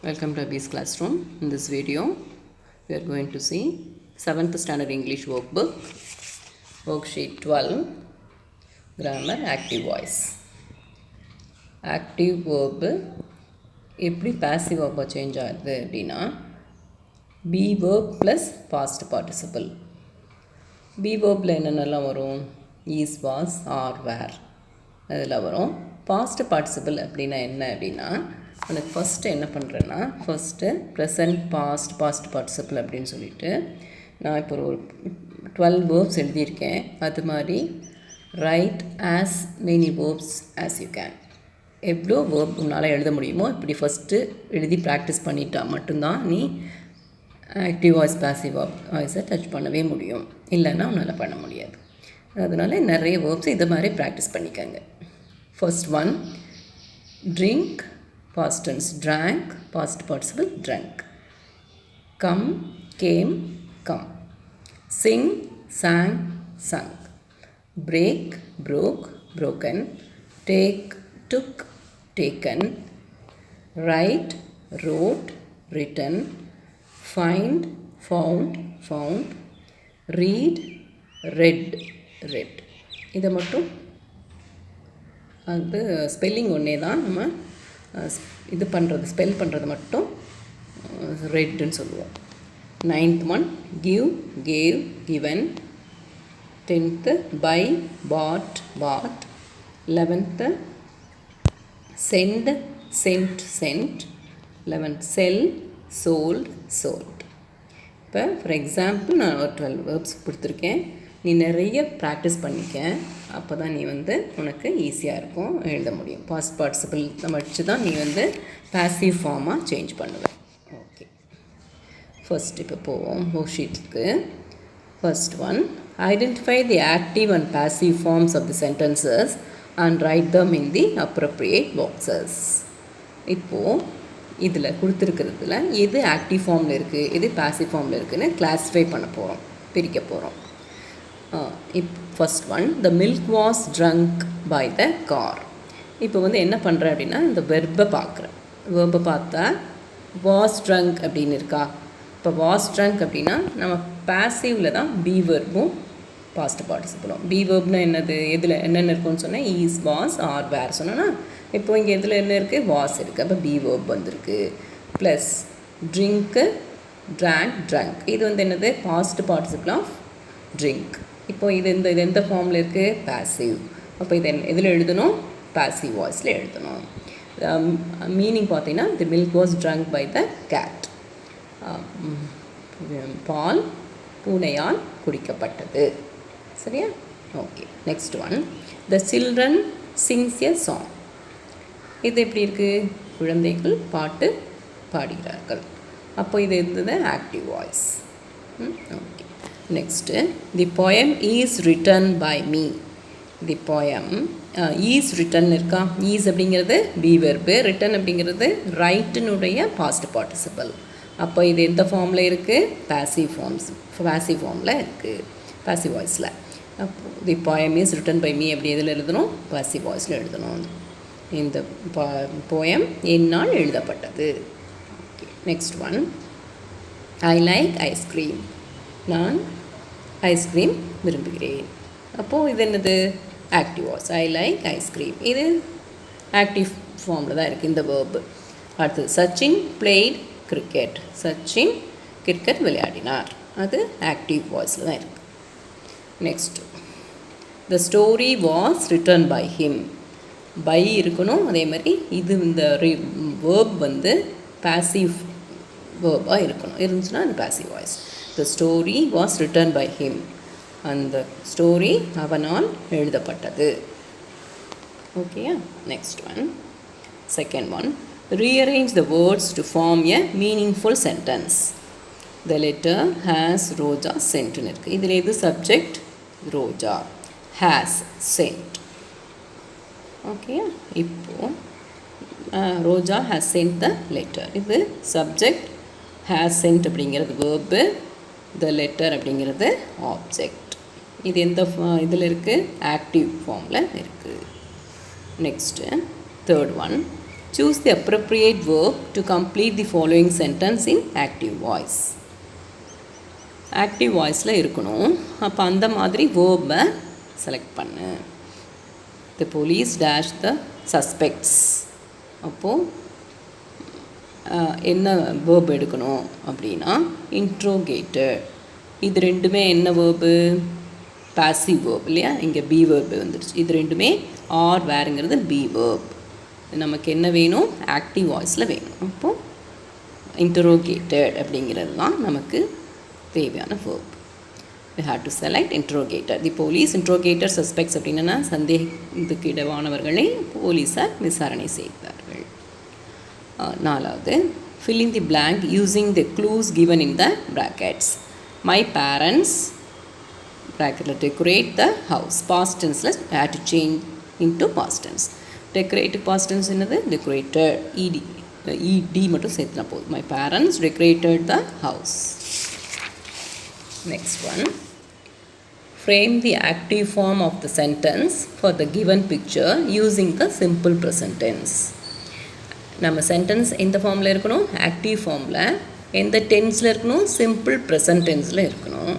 Welcome to Abhi's Classroom. In this video, we are going to see 7th Standard English Workbook, Worksheet 12, Grammar, Active Voice. Active verb எப்படி passive verb change ஆகுது அப்படின்னா be verb plus past participle. be verbல என்னென்னலாம் வரும்? is, was, are, were அதில் வரும். past participle அப்படின்னா என்ன அப்படின்னா உனக்கு ஃபஸ்ட்டு என்ன பண்ணுறேன்னா ஃபஸ்ட்டு ப்ரெசன்ட் பாஸ்ட் பார்ட்டிசிபிள் அப்படின்னு சொல்லிட்டு நான் இப்போ ஒரு 12 வேர்ப்ஸ் எழுதியிருக்கேன். அது மாதிரி right as many verbs as you can. எவ்வளோ வேர்ப் உன்னால் எழுத முடியுமோ இப்படி ஃபஸ்ட்டு எழுதி ப்ராக்டிஸ் பண்ணிட்டா மட்டும்தான் நீ ஆக்டிவ் வாய்ஸ் பாசிவ் வாய்ஸை டச் பண்ணவே முடியும். இல்லைன்னா உன்னால் பண்ண முடியாது. அதனால் நிறைய வேர்ப்ஸ் இது மாதிரி ப்ராக்டிஸ் பண்ணிக்கோங்க. First one, drink past tense drank, past participle drank. Come, came, come. Sing, sang, sung. Break, broke, broken. Take, took, taken. Write, wrote, written. Find, found, found. Read, read, read. இதை மட்டும் அது spelling ஒன்றே தான், நம்ம இது பண்ணுறது spell பண்ணுறது மட்டும் ரெட்னு சொல்லுவோம். 9th one, give, gave, given. 10th buy, bought, bought. 11th send, sent, sent. 11th sell, sold, sold. இப்போ ஃபார் எக்ஸாம்பிள் நான் ஒரு 12 வேர்ப்ஸ் கொடுத்துருக்கேன். நீ நிறைய ப்ராக்டிஸ் பண்ணிக்க, அப்போ தான் நீ உனக்கு ஈஸியாக இருக்கும், எழுத முடியும். பாஸ்ட் பார்ட்டிசிபிள் வச்சு தான் நீ பாசிவ் ஃபார்மாக சேஞ்ச் பண்ணுவேன். ஓகே, ஃபர்ஸ்ட் இப்போ போவோம் ஒர்க்ஷீட்டுக்கு. First one, identify the active and passive forms of the sentences and write them in the appropriate boxes. இப்போது இதில் கொடுத்துருக்கிறதுல எது ஆக்டிவ் ஃபார்மில் இருக்குது, எது பாசிவ் ஃபார்மில் இருக்குதுன்னு கிளாஸிஃபை பண்ண போகிறோம், பிரிக்க போகிறோம். First one, the milk was drunk by the car. இப்போ என்ன பண்ணுறேன் அப்படின்னா இந்த வெர்பை பார்க்குறேன். வெர்பை பார்த்தா வாஸ் ட்ரங்க் அப்படின்னு இருக்கா. இப்போ வாஸ் ட்ரங்க் அப்படின்னா நம்ம பாசிவில் தான் பி வெர்பும் பாஸ்ட் பார்ட்டிசிபிளும். பி வெர்ப்னா என்னது, எதில் என்னென்ன இருக்குன்னு சொன்னேன், ஈஸ், வாஸ், ஆர், வேர் சொன்னோன்னா இப்போ இங்கே எதில் என்ன இருக்குது, வாஸ் இருக்குது. அப்போ பி வெர்ப் வந்திருக்கு. Plus drink, drank, drunk. இது என்னது, பாஸ்ட் பார்ட்டிசிபிள் ஆஃப் ட்ரிங்க். இப்போ இது எந்த ஃபார்மில் இருக்குது, பாசிவ். அப்போ இது எதில் எழுதணும், பாசிவ் வாய்ஸில் எழுதணும். மீனிங் பார்த்தீங்கன்னா the milk was drunk by the cat. பால் பூனையால் குடிக்கப்பட்டது. சரியா? Okay, next one, the children sings a song. இது எப்படி இருக்குது, குழந்தைகள் பாட்டு பாடுகிறார்கள். அப்போ இது இருந்தது active voice. Okay, next, the poem is written by me. The poem is written இருக்கா. ஈஸ் அப்படிங்கிறது பி வெர்பு, ரிட்டன் அப்படிங்கிறது ரைட்டினுடைய பாஸ்ட் பார்ட்டிசிபிள். அப்போ இது எந்த ஃபார்மில் இருக்குது, பாசிவ் ஃபார்மில் இருக்குது, பாசிவ் வாய்ஸில். அப்போ the poem is written by me அப்படி எதில் எழுதணும், பாசிவ் வாய்ஸில் எழுதணும். இந்த போயம் என்னால் எழுதப்பட்டது. Okay, next one, I like ice cream. நான் ஐஸ்கிரீம் விரும்புகிறேன். அப்போது இது என்னது, active voice. I like ice cream, இது ஆக்டிவ் ஃபார்மில் தான் இருக்குது இந்த வேர்பு. அடுத்தது, Sachin played cricket. Sachin cricket விளையாடினார், அது ஆக்டிவ் வாய்ஸில் தான் இருக்குது. Next, the story was written by him. By இருக்கணும். அதே மாதிரி இது இந்த வேர்ப் பாசிவ் வேர்பாக இருக்கணும். இருந்துச்சுன்னா அது passive voice. The story was written by him. அந்த ஸ்டோரி அவனால் எழுதப்பட்டது. ஓகேயா? Next one, second one, rearrange the words to form a meaningful sentence. The letter has Roja sent னு இருக்குது. இதில் எது சப்ஜெக்ட், ரோஜா. has sent. ஓகேயா? இப்போது ரோஜா has sent the letter. இது சப்ஜெக்ட், has sent அப்படிங்கிறது வேர்பு, the letter அப்படிங்கிறது object. இது எந்த இதில் இருக்குது, ஆக்டிவ் ஃபார்மில் இருக்குது. Next third one, Choose the appropriate verb to complete the following sentence in active voice. Active வாய்ஸில் இருக்கணும். அப்போ அந்த மாதிரி வேர்பை செலக்ட் பண்ணு. The police dash the suspects. அப்போது என்ன வேர்ப் எடுக்கணும் அப்படின்னா இன்ட்ரோகேட்டட். இது ரெண்டுமே என்ன வேர்பு? பாசிவ் வேர்ப் இல்லையா? இங்கே பி வேர்பு வந்துடுச்சு. இது ரெண்டுமே ஆர் வேறுங்கிறது பி வேர்ப். நமக்கு என்ன வேணும்? ஆக்டிவ் வாய்ஸில் வேணும். அப்போது இன்ட்ரோகேட்டட் அப்படிங்கிறது தான் நமக்கு தேவையான verb. we have to select interrogator. the police interrogator suspects அப்படின்னா சந்தேகத்துக்கு இடமானவர்களை போலீஸார் விசாரணை செய்தார்கள். நாலாவது, fill in the blank using the clues given in the brackets. My parents bracketல decorate the house. past tenseல had to change into past tense. decorate past tense என்னது? decorated. ed மட்டும் சேர்த்துனா போதும். my parents decorated the house. Next one, frame the active form of the sentence for the given picture using the simple present tense. நம்ம sentence எந்த ஃபார்மில் இருக்கணும்? Active ஃபார்மில். எந்த டென்ஸில் இருக்கணும்? சிம்பிள் ப்ரெசன்ட் டென்ஸில் இருக்கணும்.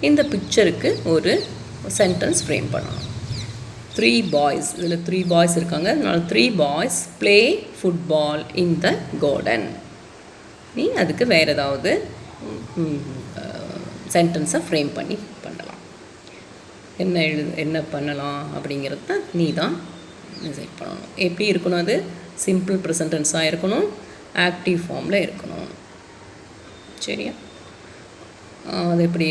இந்த பிக்சருக்கு ஒரு சென்டென்ஸ் ஃப்ரேம் பண்ணணும். 3 boys, இதில் 3 boys இருக்காங்க. அதனால் 3 boys play football in the garden. நீ அதுக்கு வேறு ஏதாவது சென்டென்ஸை ஃப்ரேம் பண்ணி பண்ணலாம். என்ன பண்ணலாம் அப்படிங்கிறது தான் நீ தான் டிசைட் பண்ணணும். எப்படி இருக்கணும்? அது சிம்பிள் ப்ரெசன்ட் டென்ஸாக இருக்கணும், ஆக்டிவ் ஃபார்மில் இருக்கணும். சரியா? அது எப்படி?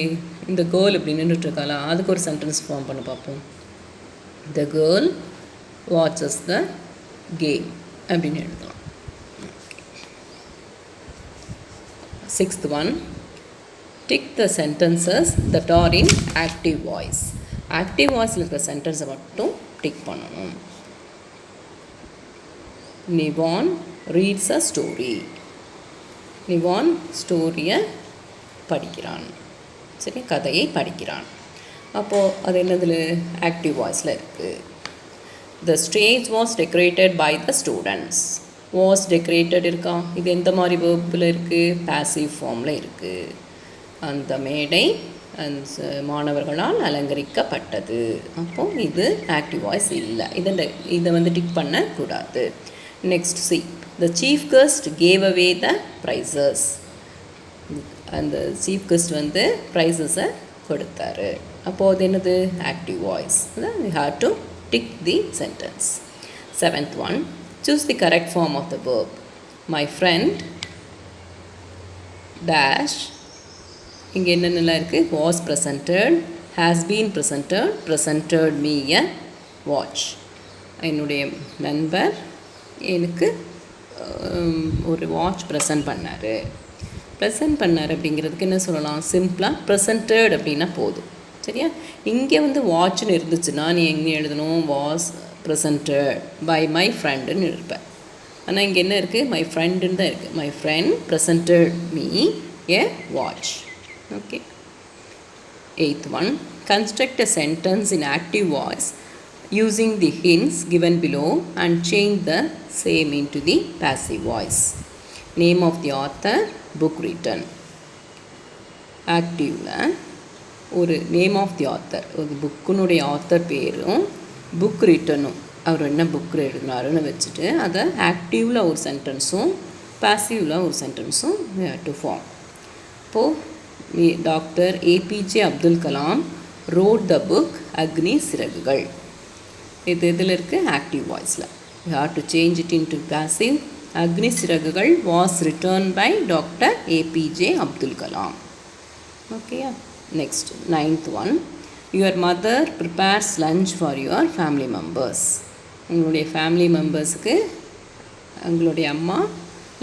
இந்த கேர்ள் இப்படி நின்றுட்டுருக்காளா, அதுக்கு ஒரு சென்டென்ஸ் ஃபார்ம் பண்ண பார்ப்போம். The girl watches the game அப்படின்னு எழுதலாம். 6th one, tick the sentences that are in active voice. Active வாய்ஸில் இருக்கிற சென்டென்ஸை மட்டும் டிக் பண்ணணும். Nivan reads a story. Nivan ஸ்டோரியை படிக்கிறான். சரி, கதையை படிக்கிறான். அப்போது அது என்னதில்? ஆக்டிவ் வாய்ஸில் இருக்குது. The stage was decorated by the students. Was decorated இருக்கா? இது எந்த மாதிரி வேர்பில் இருக்குது? பாசிவ் ஃபார்மில் இருக்குது. அந்த மேடை மாணவர்களால் அலங்கரிக்கப்பட்டது. அப்போது இது ஆக்டிவ் வாய்ஸ் இல்லை. இதை வந்து டிக் பண்ணக்கூடாது. Next C, the chief guest gave away the prizes. அந்த சீஃப் கெஸ்ட் வந்து ப்ரைஸஸை கொடுத்தாரு. அப்போது அது என்னது? Active voice. we have to tick the sentence. 7th one, choose the correct form of the verb. My friend dash. இங்கே என்னென்னலாம் இருக்குது? was presented, has been presented, presented me a watch. என்னுடைய நண்பர் எனக்கு ஒரு வாட்ச் ப்ரெசன்ட் பண்ணார். Present பண்ணார் அப்படிங்கிறதுக்கு என்ன சொல்லலாம்? சிம்பிளாக ப்ரெசன்டட் அப்படின்னா போதும். சரியா? இங்கே வந்து வாட்ச்னு இருந்துச்சுன்னா நீ எங்கே எழுதணும்? வாஸ் ப்ரெசன்டட் பை மை ஃப்ரெண்டுன்னு இருப்பேன். ஆனால் இங்கே என்ன இருக்குது? மை ஃப்ரெண்டுன்னு தான் இருக்குது. My friend presented me A watch. Okay. 8th one, construct a sentence in active voice using the hints given below and change the same into the passive voice. Name of the author, book written. ஆக்டிவில் ஒரு name of the author, ஒரு புக்குனுடைய author பேரும் book ரிட்டனும், அவர் என்ன book எழுதினாருன்னு வச்சுட்டு அதை ஆக்டிவில் ஒரு சென்டென்ஸும் பாசிவில் ஒரு சென்டென்ஸும் டு ஃபார்ம். இப்போது doctor APJ Abdul Kalam wrote the book Agni சிறகுகள். இது இதில் இருக்குது? ஆக்டிவ் வாய்ஸில். You have to change it into passive. Agni சிறகுகள் was written by doctor APJ Abdul Kalam. ஓகேயா? Next 9th one, your mother prepares lunch for your family members. உங்களுடைய ஃபேமிலி மெம்பர்ஸுக்கு உங்களுடைய அம்மா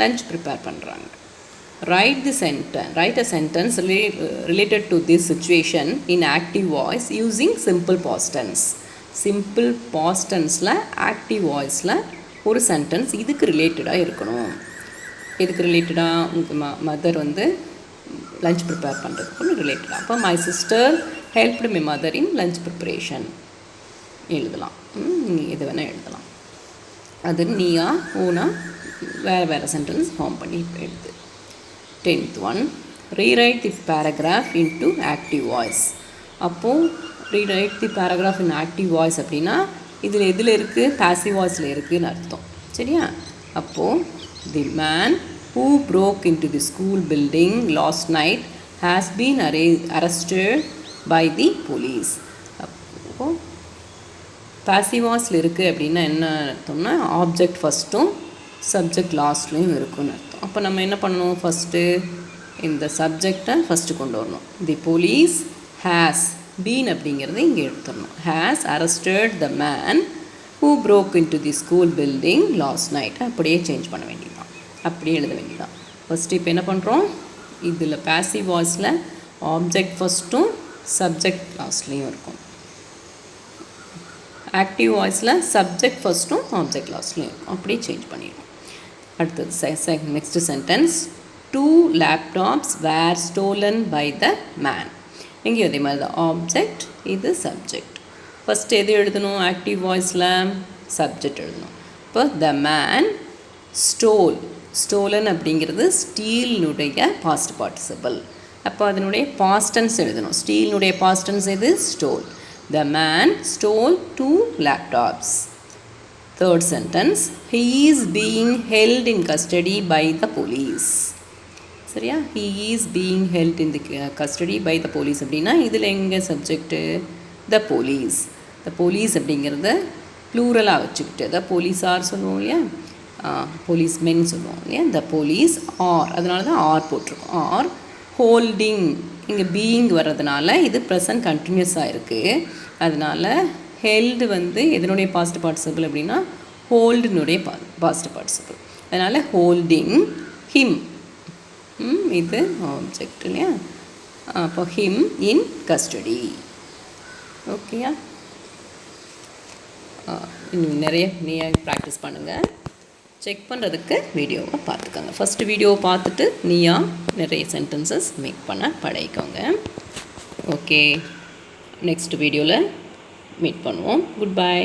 லஞ்ச் ப்ரிப்பேர் பண்ணுறாங்க. Write a sentence related to this situation in active voice using simple past tense. Simple past tenseல active voiceல ஒரு sentence இதுக்கு ரிலேட்டடாக இருக்கணும். இதுக்கு ரிலேட்டடாக உங்கள் மதர் வந்து லஞ்ச் ப்ரிப்பேர் பண்ணுறதுக்கு ரிலேட்டடாக. அப்போ my sister helped my mother in lunch preparation எழுதலாம். இது வேணால் எழுதலாம். அது நீயா ஓனா வேறு வேறு சென்டென்ஸ் ஃபார்ம் பண்ணி எடுத்து. 10th one, rewrite the paragraph into active voice. அப்போது rewrite the paragraph in active voice அப்படின்னா இதில் எதில் இருக்குது, passive voiceல இருக்குதுன்னு அர்த்தம். சரியா? அப்போது the man who broke into the school building last night has been arrested by the police. அப்போது passive voiceல இருக்குது அப்படின்னா என்ன அர்த்தம்னா ஆப்ஜெக்ட் ஃபஸ்ட்டும் சப்ஜெக்ட் லாஸ்ட்லேயும் இருக்குன்னு அர்த்தம். அப்போ நம்ம என்ன பண்ணணும், ஃபஸ்ட்டு இந்த சப்ஜெக்டை ஃபஸ்ட்டு கொண்டு வரணும். தி போலீஸ் ஹேஸ் பீன் அப்படிங்கிறத இங்கே எடுத்துடணும். Has arrested the man who broke into the school building last night அப்படியே சேஞ்ச் பண்ண வேண்டியதுதான், அப்படியே எழுத வேண்டியதான். ஃபஸ்ட்டு இப்போ என்ன பண்ணுறோம், இதில் பாசிவ் வாய்ஸில் ஆப்ஜெக்ட் ஃபஸ்ட்டும் சப்ஜெக்ட் லாஸ்ட்லேயும் இருக்கும். ஆக்டிவ் வாய்ஸில் சப்ஜெக்ட் ஃபஸ்ட்டும் ஆப்ஜெக்ட் லாஸ்ட்லேயும் இருக்கும். அப்படியே சேஞ்ச் பண்ணிடுவோம். அடுத்தது next sentence, 2 laptops were stolen by the man. இங்கே அதே மாதிரி தான் ஆப்ஜெக்ட், இது சப்ஜெக்ட். ஃபஸ்ட்டு எது எழுதணும், ஆக்டிவ் வாய்ஸில் சப்ஜெக்ட் எழுதணும். இப்போ த மேன் ஸ்டோலன் அப்படிங்கிறது ஸ்டீலினுடைய பாஸ்ட் பார்ட்டிசிபிள். அப்போ அதனுடைய பாஸ்டன்ஸ் எழுதணும். ஸ்டீலினுடைய பாஸ்டன்ஸ் எது, stole. The man stole 2 laptops. Third sentence, he is being held in custody by the police. சரியா? he is being held in the custody by the police அப்படின்னா இதில் எங்கே subject, the police. the police அப்படிங்கிறத ப்ளூரலாக வச்சுக்கிட்டு the police are சொல்லுவோம் இல்லையா, policemen சொல்லுவோம் இல்லையா, the police are, அதனால தான் ஆர் போட்டிருக்கோம். ஆர் ஹோல்டிங், இங்கே பீயிங் வர்றதுனால இது ப்ரெசன்ட் கண்டினியூஸாக இருக்குது. அதனால் ஹெல்டு வந்து எதனுடைய பாஸ்ட் பார்ட்டிசிபிள் அப்படின்னா ஹோல்டுனுடைய பாஸ்ட் பார்ட்டிசிபிள். அதனால் ஹோல்டிங் ஹிம், இது ஆப்ஜெக்ட் இல்லையா. அப்போ ஹிம் இன் கஸ்டடி. ஓகேயா? இன்னும் நிறைய ப்ராக்டிஸ் பண்ணுங்கள். செக் பண்ணுறதுக்கு வீடியோவை பார்த்துக்கோங்க. ஃபஸ்ட்டு வீடியோவை பார்த்துட்டு நீயா நிறைய சென்டென்சஸ் மேக் பண்ண பழகிக்கோங்க. ஓகே, நெக்ஸ்ட் வீடியோவில் மீட் பண்ணுவோம். Good bye.